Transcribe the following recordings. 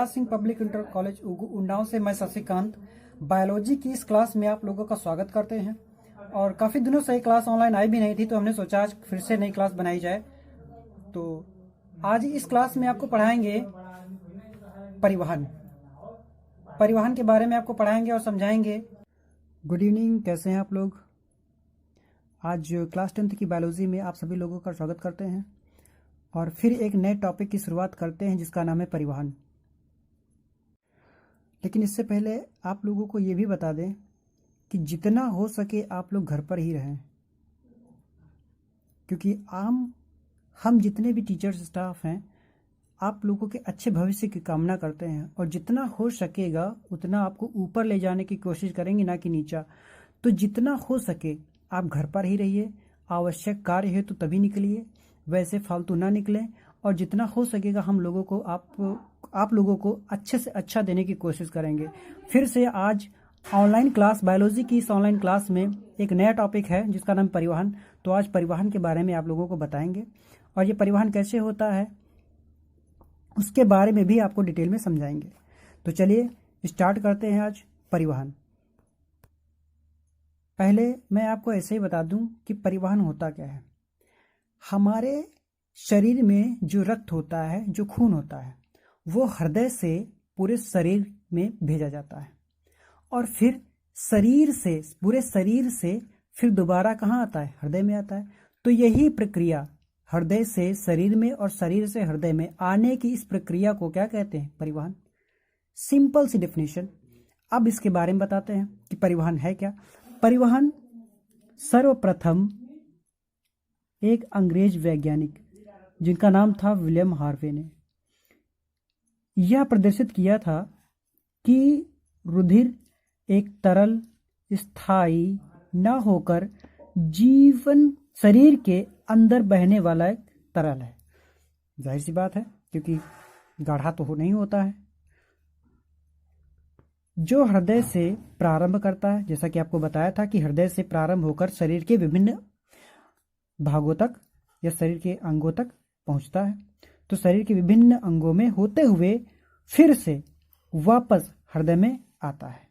Shivraj Singh public inter college Unnao से मैं Shashikant biology की इस क्लास में आप लोगों का स्वागत करते हैं। और काफ़ी दिनों से ये क्लास ऑनलाइन आई भी नहीं थी, तो हमने सोचा आज फिर से नई क्लास बनाई जाए। तो आज इस क्लास में आपको पढ़ाएंगे परिवहन के बारे में आपको पढ़ाएंगे और समझाएंगे। गुड इवनिंग, कैसे हैं आप लोग? आज क्लास 10th की बायोलॉजी में आप सभी लोगों का स्वागत करते हैं और फिर एक नए टॉपिक की शुरुआत करते हैं जिसका नाम है परिवहन। लेकिन इससे पहले आप लोगों को ये भी बता दें कि जितना हो सके आप लोग घर पर ही रहें, क्योंकि हम जितने भी टीचर्स स्टाफ हैं आप लोगों के अच्छे भविष्य की कामना करते हैं और जितना हो सकेगा उतना आपको ऊपर ले जाने की कोशिश करेंगे, ना कि नीचा। तो जितना हो सके आप घर पर ही रहिए, आवश्यक कार्य है तो तभी निकलिए, वैसे फालतू ना निकलें। और जितना हो सकेगा हम लोगों को आप लोगों को अच्छे से अच्छा देने की कोशिश करेंगे। फिर से आज ऑनलाइन क्लास, बायोलॉजी की इस ऑनलाइन क्लास में एक नया टॉपिक है जिसका नाम परिवहन। तो आज परिवहन के बारे में आप लोगों को बताएंगे और ये परिवहन कैसे होता है उसके बारे में भी आपको डिटेल में समझाएंगे। तो चलिए स्टार्ट करते हैं आज परिवहन। पहले मैं आपको ऐसे ही बता दूं कि परिवहन होता क्या है। हमारे शरीर में जो रक्त होता है, जो खून होता है, वो हृदय से पूरे शरीर में भेजा जाता है और फिर पूरे शरीर से फिर दोबारा कहाँ आता है? हृदय में आता है। तो यही प्रक्रिया हृदय से शरीर में और शरीर से हृदय में आने की इस प्रक्रिया को क्या कहते हैं? परिवहन। सिंपल सी डेफिनेशन। अब इसके बारे में बताते हैं कि परिवहन है क्या। परिवहन सर्वप्रथम एक अंग्रेज वैज्ञानिक जिनका नाम था विलियम हार्वे ने यह प्रदर्शित किया था कि रुधिर एक तरल, स्थायी न होकर जीवन शरीर के अंदर बहने वाला एक तरल है। जाहिर सी बात है, क्योंकि गाढ़ा तो नहीं होता है। जो हृदय से प्रारंभ करता है, जैसा कि आपको बताया था कि हृदय से प्रारंभ होकर शरीर के विभिन्न भागों तक या शरीर के अंगों तक पहुंचता है। तो शरीर के विभिन्न अंगों में होते हुए फिर से वापस हृदय में आता है।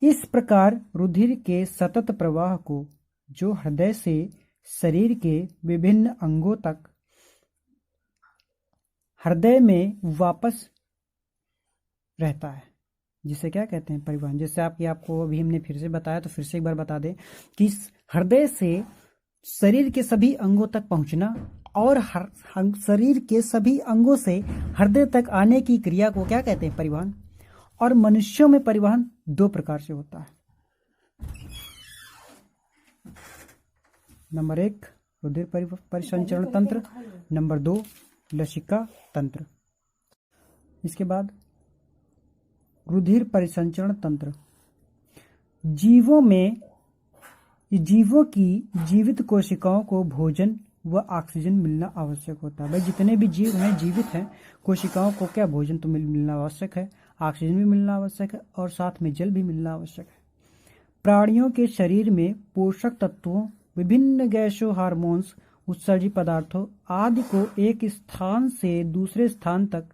इस प्रकार रुधिर के सतत प्रवाह को जो हृदय से शरीर के विभिन्न अंगों तक हृदय में वापस रहता है, जिसे क्या कहते हैं? परिवहन। जैसे आपको अभी हमने फिर से बताया, तो फिर से एक बार बता दें कि हृदय से शरीर के सभी अंगों तक पहुंचना और शरीर के सभी अंगों से हृदय तक आने की क्रिया को क्या कहते हैं? परिवहन। और मनुष्यों में परिवहन दो प्रकार से होता है। नंबर 1 रुधिर परिसंचरण तंत्र, नंबर 2 लसिका तंत्र। इसके बाद रुधिर परिसंचरण तंत्र। जीवों की जीवित कोशिकाओं को भोजन व ऑक्सीजन मिलना आवश्यक होता है। भाई जितने भी जीव हैं, जीवित हैं, कोशिकाओं को क्या भोजन तो मिलना आवश्यक है, ऑक्सीजन भी मिलना आवश्यक है और साथ में जल भी मिलना आवश्यक है। प्राणियों के शरीर में पोषक तत्वों, विभिन्न गैसों, हार्मोन्स, उत्सर्जित पदार्थों आदि को एक स्थान से दूसरे स्थान तक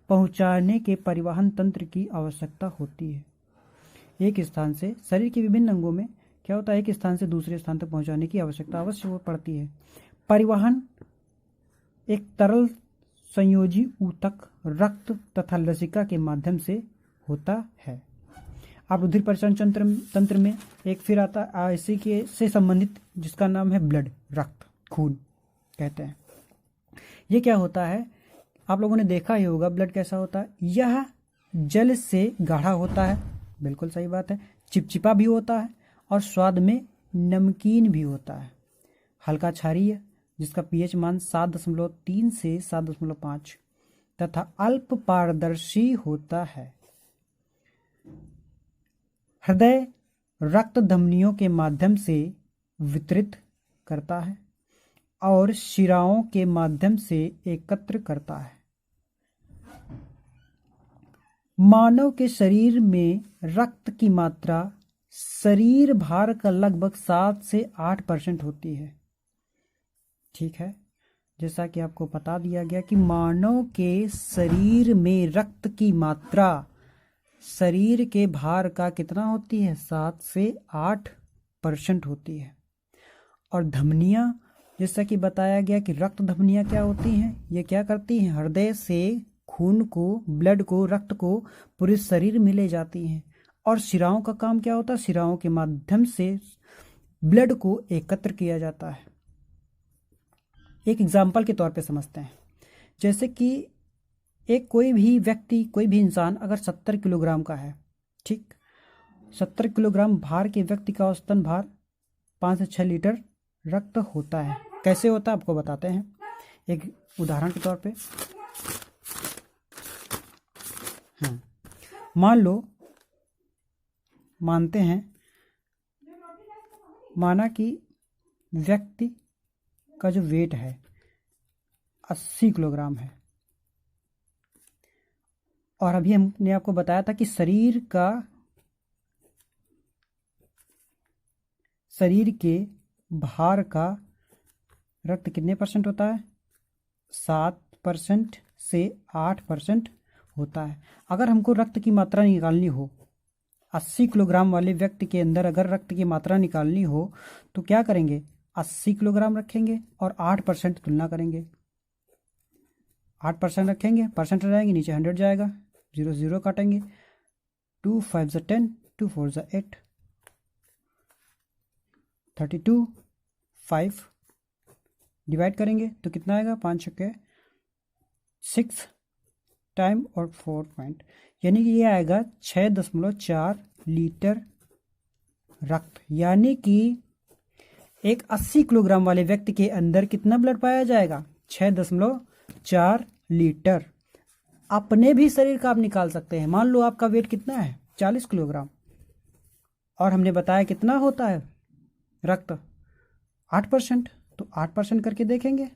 पहुंचाने के परिवहन तंत्र की आवश्यकता होती है। एक स्थान से, शरीर के विभिन्न अंगों में क्या होता है, एक स्थान से दूसरे स्थान तक पहुंचाने की आवश्यकता अवश्य पड़ती है। परिवहन एक तरल संयोजी ऊतक, रक्त तथा लसिका के माध्यम से होता है। अब रुधिर परिसंचरण तंत्र में एक फिर आता है इसी के से संबंधित, जिसका नाम है ब्लड, रक्त, खून कहते हैं। ये क्या होता है? आप लोगों ने देखा ही होगा ब्लड कैसा होता है। यह जल से गाढ़ा होता है, बिल्कुल सही बात है। चिपचिपा भी होता है और स्वाद में नमकीन भी होता है। हल्का क्षारीय, जिसका पीएच मान 7.3 से 7.5 तथा अल्प पारदर्शी होता है। हृदय रक्त धमनियों के माध्यम से वितरित करता है और शिराओं के माध्यम से एकत्र करता है। मानव के शरीर में रक्त की मात्रा शरीर भार का लगभग 7 से 8% होती है। ठीक है। जैसा कि आपको बता दिया गया कि मानव के शरीर में रक्त की मात्रा शरीर के भार का कितना होती है, 7 से 8% होती है। और धमनियाँ, जैसा कि बताया गया कि रक्त धमनियाँ क्या होती हैं, ये क्या करती हैं, हृदय से खून को, ब्लड को, रक्त को पूरे शरीर में ले जाती हैं। और शिराओं का काम क्या होता है, शिराओं के माध्यम से ब्लड को एकत्र किया जाता है। एक एग्जाम्पल के तौर पे समझते हैं, जैसे कि एक कोई भी व्यक्ति, कोई भी इंसान अगर 70 किलोग्राम का है, ठीक, 70 किलोग्राम भार के व्यक्ति का औसतन भार 5 से 6 लीटर रक्त होता है। कैसे होता है आपको बताते हैं एक उदाहरण के तौर पे। मान लो, मानते हैं, माना कि व्यक्ति का जो वेट है 80 किलोग्राम है, और अभी हमने आपको बताया था कि शरीर के भार का रक्त कितने परसेंट होता है, 7% से 8% होता है। अगर हमको रक्त की मात्रा निकालनी हो, 80 किलोग्राम वाले व्यक्ति के अंदर अगर रक्त की मात्रा निकालनी हो तो क्या करेंगे, 80 किलोग्राम रखेंगे और 8% तुलना करेंगे। 8% रखेंगे, परसेंट रहेंगे, नीचे 100 जाएगा, 0 0 काटेंगे, 2 5 ज़ा 10, 2 4 ज़ा 8, 32, 5 डिवाइड करेंगे तो कितना आएगा, 5 छक्के 6 टाइम और 4 पॉइंट, यानी कि ये आएगा 6.4 लीटर रक्त। यानी कि एक 80 किलोग्राम वाले व्यक्ति के अंदर कितना ब्लड पाया जाएगा, 6.4 लीटर। अपने भी शरीर का आप निकाल सकते हैं। मान लो आपका वेट कितना है, 40 किलोग्राम, और हमने बताया कितना होता है रक्त, 8%, तो 8% करके देखेंगे,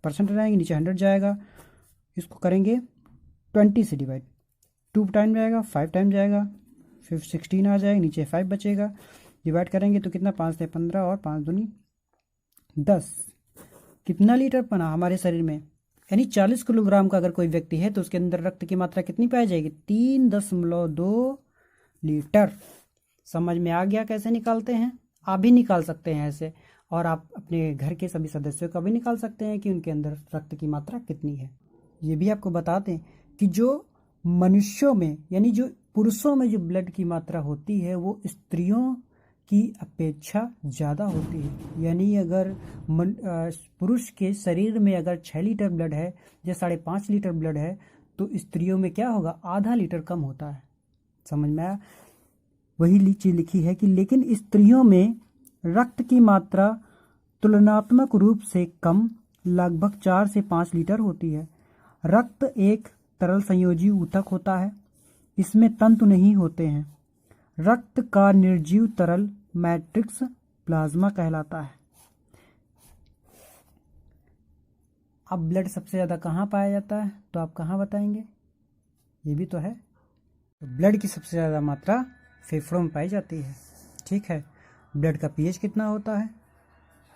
परसेंट रहेंगे, नीचे 100 जाएगा, इसको करेंगे 20 से डिवाइड, 2 टाइम जाएगा, 5 टाइम जाएगा, फिर 16 आ जाएगा, नीचे 5 बचेगा, डिवाइड करेंगे तो कितना, 5 से 15 और 5 दूनी 10, कितना लीटर बना हमारे शरीर में। यानी 40 किलोग्राम का अगर कोई व्यक्ति है तो उसके अंदर रक्त की मात्रा कितनी पाई जाएगी, 3.2 लीटर। समझ में आ गया कैसे निकालते हैं, आप भी निकाल सकते हैं ऐसे, और आप अपने घर के सभी सदस्यों का भी निकाल सकते हैं कि उनके अंदर रक्त की मात्रा कितनी है। ये भी आपको बता दें कि जो मनुष्यों में, यानी जो पुरुषों में जो ब्लड की मात्रा होती है वो स्त्रियों की अपेक्षा ज़्यादा होती है। यानी अगर पुरुष के शरीर में अगर 6 लीटर ब्लड है या 5.5 लीटर ब्लड है तो स्त्रियों में क्या होगा, आधा लीटर कम होता है। समझ में आया, वही चीज़ लिखी है कि लेकिन स्त्रियों में रक्त की मात्रा तुलनात्मक रूप से कम, लगभग 4 से 5 लीटर होती है। रक्त एक तरल संयोजी ऊतक होता है, इसमें तंतु नहीं होते हैं। रक्त का निर्जीव तरल मैट्रिक्स प्लाज्मा कहलाता है। अब ब्लड सबसे ज़्यादा कहाँ पाया जाता है, तो आप कहाँ बताएंगे, ये भी तो है। तो ब्लड की सबसे ज़्यादा मात्रा फेफड़ों में पाई जाती है, ठीक है। ब्लड का पीएच कितना होता है,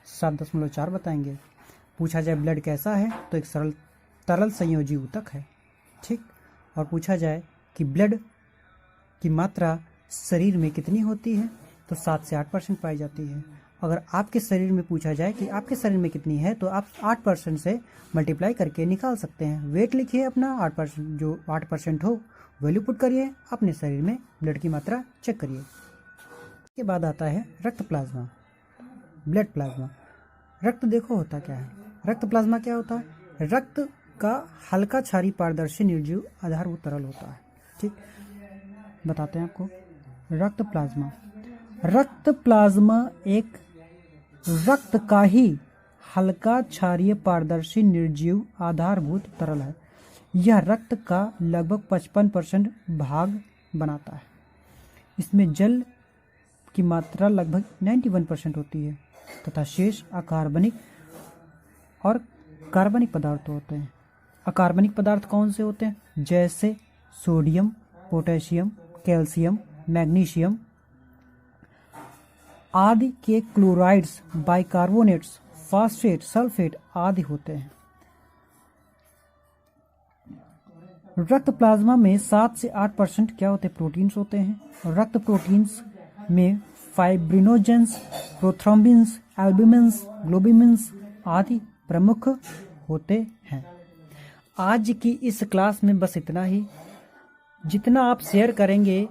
7.4 बताएंगे। पूछा जाए ब्लड कैसा है तो एक तरल संयोजी ऊतक है, ठीक। और पूछा जाए कि ब्लड की मात्रा शरीर में कितनी होती है तो 7 से 8% पाई जाती है। अगर आपके शरीर में पूछा जाए कि आपके शरीर में कितनी है तो आप 8% से मल्टीप्लाई करके निकाल सकते हैं। वेट लिखिए अपना 8%, जो 8% हो वैल्यू पुट करिए, अपने शरीर में ब्लड की मात्रा चेक करिए। इसके बाद आता है रक्त प्लाज्मा, ब्लड प्लाज्मा। रक्त देखो होता क्या है, रक्त प्लाज्मा क्या होता है, रक्त का हल्का क्षारीय पारदर्शी निर्जीव आधारभूत तरल होता है, ठीक। बताते हैं आपको रक्त प्लाज्मा। रक्त प्लाज्मा एक रक्त का ही हल्का क्षारीय पारदर्शी निर्जीव आधारभूत तरल है। यह रक्त का लगभग 55% भाग बनाता है। इसमें जल की मात्रा लगभग 91% होती है तथा शेष अकार्बनिक और कार्बनिक पदार्थ होते हैं। अकार्बनिक पदार्थ कौन से होते हैं, जैसे सोडियम, पोटेशियम, कैल्शियम, मैग्नीशियम आदि के क्लोराइड्स, बाइकार्बोनेट्स, फास्फेट, सल्फेट आदि होते हैं। रक्त प्लाज्मा में 7 से 8% क्या होते हैं? प्रोटीन्स होते हैं। रक्त प्रोटीन्स में फाइब्रिनोजेंस, प्रोथ्रोम्बिन्स, एल्बुमिन्स, ग्लोबिमिन्स आदि प्रमुख होते हैं। आज की इस क्लास में बस इतना ही। जितना आप शेयर करेंगे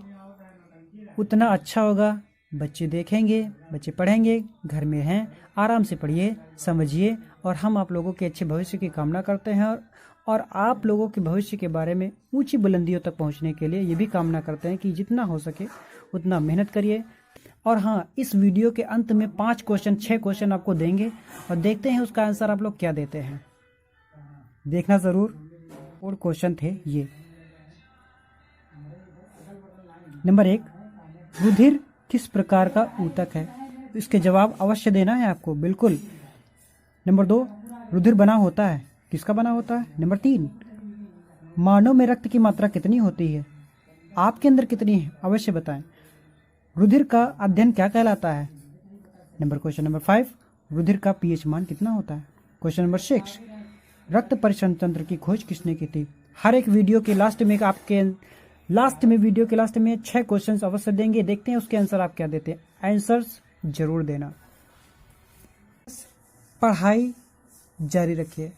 उतना अच्छा होगा। बच्चे देखेंगे, बच्चे पढ़ेंगे, घर में हैं, आराम से पढ़िए, समझिए, और हम आप लोगों के अच्छे भविष्य की कामना करते हैं और आप लोगों के भविष्य के बारे में ऊंची बुलंदियों तक पहुंचने के लिए ये भी कामना करते हैं कि जितना हो सके उतना मेहनत करिए। और हाँ, इस वीडियो के अंत में 5 क्वेश्चन 6 क्वेश्चन आपको देंगे और देखते हैं उसका आंसर आप लोग क्या देते हैं। देखना ज़रूर। और क्वेश्चन थे ये। नंबर 1, रुधिर किस प्रकार का ऊतक है? इसके जवाब अवश्य देना है आपको, बिल्कुल। नंबर 2, रुधिर बना होता है, किसका बना होता है? नंबर 3, मानव में रक्त की मात्रा कितनी होती है? आपके अंदर कितनी है? अवश्य बताएं। रुधिर का अध्ययन क्या कहलाता है? क्वेश्चन नंबर 5, रुधिर का पीएच मान कितना होता है? क्वेश्चन नंबर 6, रक्त परिसरण तंत्र की खोज किसने की थी? हर एक वीडियो के लास्ट में वीडियो के लास्ट में 6 क्वेश्चंस अवश्य देंगे। देखते हैं उसके आंसर आप क्या देते हैं। आंसर्स जरूर देना। पढ़ाई जारी रखिए,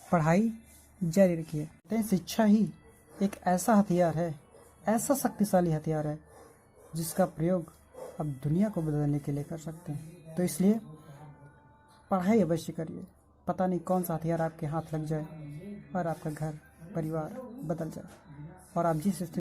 पढ़ाई जारी रखिए। शिक्षा ही एक ऐसा हथियार है, ऐसा शक्तिशाली हथियार है जिसका प्रयोग आप दुनिया को बदलने के लिए कर सकते हैं। तो इसलिए पढ़ाई अवश्य करिए। पता नहीं कौन सा हथियार आपके हाथ लग जाए और आपका घर परिवार बदल जाए और आप जिस